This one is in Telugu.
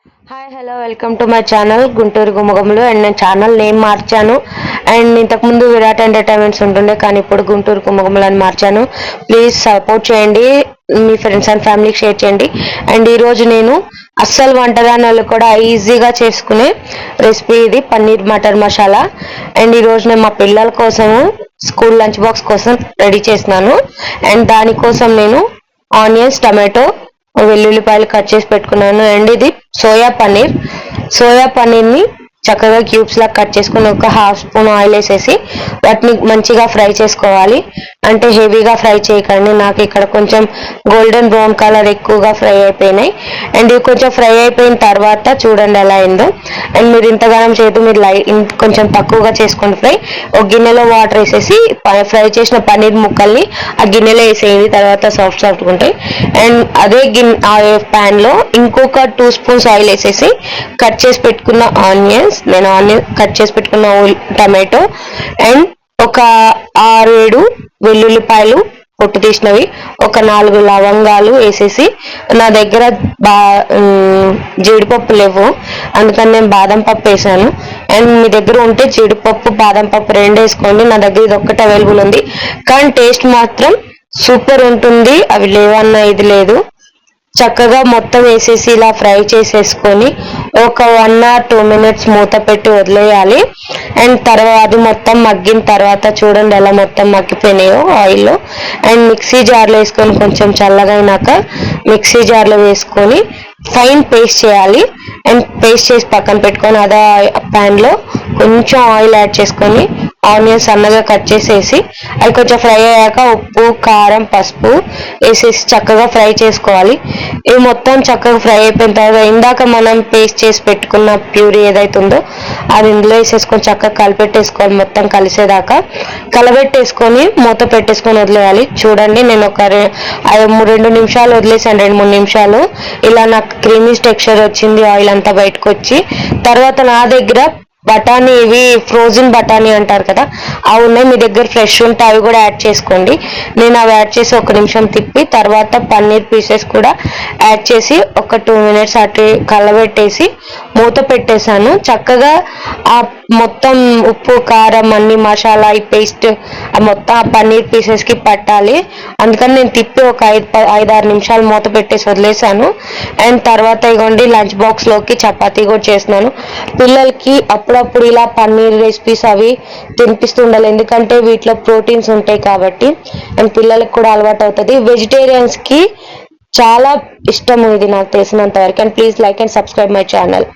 Hi hello welcome to my channel Guntur గుమ్మగములు. అండ్ నేను ఛానల్ నేమ్ మార్చాను. అండ్ ఇంతకుముందు విరాట్ ఎంటర్టైన్మెంట్స్ ఉంటుండే, కానీ ఇప్పుడు గుంటూరు గుమ్మగములు అని మార్చాను. ప్లీజ్ సపోర్ట్ చేయండి, మీ ఫ్రెండ్స్ అండ్ ఫ్యామిలీకి షేర్ చేయండి. అండ్ ఈరోజు నేను అస్సలు వంటదానాలు కూడా ఈజీగా చేసుకునే రెసిపీ ఇది, పన్నీర్ మటర్ మసాలా. అండ్ ఈరోజు నేను మా పిల్లల కోసము స్కూల్ లంచ్ బాక్స్ కోసం రెడీ చేసినాను. అండ్ దానికోసం నేను ఆనియన్స్, టమాటో, వెల్లుల్లిపాయలు కట్ చేసి పెట్టుకున్నాను. అండ్ ఇది సోయా పన్నీర్ని చక్కగా క్యూబ్స్ లా కట్ చేసుకుని ఒక హాఫ్ స్పూన్ ఆయిల్ వేసేసి వాటిని మంచిగా ఫ్రై చేసుకోవాలి. అంటే హెవీగా ఫ్రై చేయకండి, నాకు ఇక్కడ కొంచెం గోల్డెన్ బ్రౌన్ కలర్ ఎక్కువగా ఫ్రై అయిపోయినాయి. అండ్ ఇవి కొంచెం ఫ్రై అయిపోయిన తర్వాత చూడండి ఎలా అయిందో. అండ్ మీరు ఇంతగానం చేయదు, మీరు కొంచెం తక్కువగా చేసుకోండి ఫ్రై. ఒక గిన్నెలో వాటర్ వేసేసి ఫ్రై చేసిన పన్నీర్ ముక్కల్ని ఆ గిన్నెలో వేసేయండి, తర్వాత సాఫ్ట్గా ఉంటాయి. అండ్ అదే ప్యాన్ లో ఇంకొక 2 స్పూన్స్ ఆయిల్ వేసేసి కట్ చేసి పెట్టుకున్న ఆనియన్ కట్ చేసి పెట్టుకున్న టమాటో అండ్ ఒక 6-7 వెల్లుల్లిపాయలు పొట్టు తీసినవి, ఒక 4 లవంగాలు వేసేసి, నా దగ్గర జీడిపప్పు లేవు అందుకని నేను బాదం పప్పు వేసాను. అండ్ మీ దగ్గర ఉంటే జీడిపప్పు బాదం పప్పు 2 వేసుకోండి. నా దగ్గర ఇది ఒక్కటి అవైలబుల్ ఉంది, కానీ టేస్ట్ మాత్రం సూపర్ ఉంటుంది. అవి లేవన్నా ఇది లేదు. చక్కగా మొత్తం వేసేసి ఇలా ఫ్రై చేసేసుకొని ఒక 1 or 2 minutes మూత పెట్టి వదిలేయాలి. అండ్ తర్వాత అది మొత్తం మగ్గిన తర్వాత చూడండి ఎలా మొత్తం మగ్గిపోయినాయో ఆయిల్లో. అండ్ మిక్సీ జార్లో వేసుకొని కొంచెం చల్లగా అయినాక మిక్సీ జార్లో వేసుకొని ఫైన్ పేస్ట్ చేయాలి. అండ్ పేస్ట్ చేసి పక్కన పెట్టుకొని అదే ప్యాన్లో కొంచెం ఆయిల్ యాడ్ చేసుకొని ఆనియన్స్ సన్నగా కట్ చేసేసి అవి కొంచెం ఫ్రై అయ్యాక ఉప్పు, కారం, పసుపు వేసేసి చక్కగా ఫ్రై చేసుకోవాలి. ఇవి మొత్తం చక్కగా ఫ్రై అయిపోయిన తర్వాత ఇందాక మనం పేస్ట్ చేసి పెట్టుకున్న ప్యూరీ ఏదైతే ఉందో అది ఇందులో వేసేసుకొని చక్కగా కలిపెట్టేసుకోవాలి. మొత్తం కలిసేదాకా కలబెట్టేసుకొని మూత పెట్టేసుకొని వదిలేయాలి. చూడండి నేను ఒక 2 నిమిషాలు వదిలేసాను, 2-3 నిమిషాలు. ఇలా నాకు క్రీమీ టెక్స్చర్ వచ్చింది, ఆయిల్ అంతా బయటకు వచ్చి. తర్వాత నా దగ్గర బఠానీ, ఇవి ఫ్రోజన్ బఠానీ అంటారు కదా, అవి ఉన్నాయి. మీ దగ్గర ఫ్రెష్ ఉంటే అవి కూడా యాడ్ చేసుకోండి. నేను అవి యాడ్ చేసి 1 నిమిషం తిప్పి తర్వాత పన్నీర్ పీసెస్ కూడా యాడ్ చేసి ఒక 2 minutes అటు కలబెట్టేసి మూత పెట్టేశాను. చక్కగా ఆ మొత్తం ఉప్పు, కారం, అన్ని మసాలా, ఈ పేస్ట్ మొత్తం ఆ పన్నీర్ పీసెస్కి పట్టాలి. అందుకని నేను తిప్పి ఒక 5-6 నిమిషాలు మూత పెట్టేసి వదిలేసాను. అండ్ తర్వాత ఇగోండి లంచ్ బాక్స్లోకి చపాతీ కూడా చేస్తున్నాను. పిల్లలకి అప్పుడప్పుడు ఇలా పన్నీర్ రెసిపీస్ అవి తినిపిస్తుండాలి, ఎందుకంటే వీటిలో ప్రోటీన్స్ ఉంటాయి కాబట్టి. అండ్ పిల్లలకి కూడా అలవాటు అవుతుంది. వెజిటేరియన్స్కి చాలా ఇష్టం ఇది నాకు తెలిసినంత వరకు. And please like and subscribe my channel.